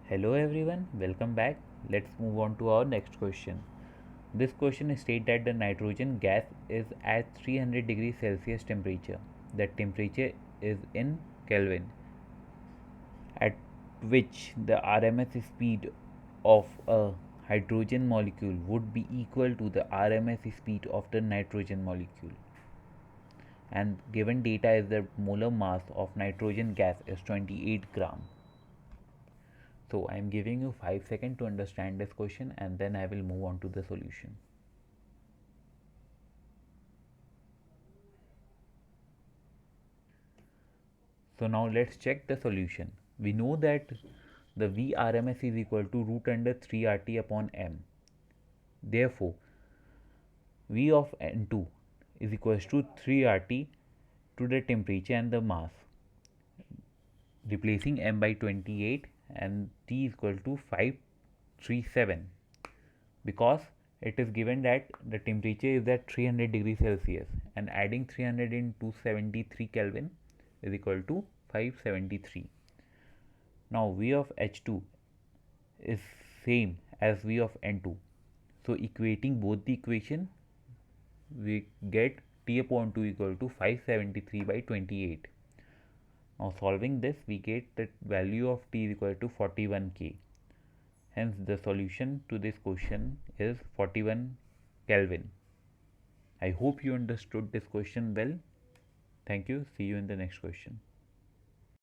Hello everyone, welcome back. Let's move on to our next question. This question states that the nitrogen gas is at 300 degrees Celsius temperature. The temperature is in Kelvin, at which the RMS speed of a hydrogen molecule would be equal to the RMS speed of the nitrogen molecule. And given data is the molar mass of nitrogen gas is 28 gram. So I am giving you 5 seconds to understand this question and then I will move on to the solution. So now let's check the solution. We know that the Vrms is equal to root under 3 RT upon m. Therefore, V of N2 is equals to 3 RT to the temperature and the mass, replacing m by 28 and T is equal to 537, because it is given that the temperature is at 300 degrees Celsius and adding 300 in 273 Kelvin is equal to 573. Now V of H2 is same as V of N2. So equating both the equation, we get T upon 2 equal to 573 by 28. Now solving this, we get the value of T is equal to 41 K. Hence the solution to this question is 41 Kelvin. I hope you understood this question well. Thank you. See you in the next question.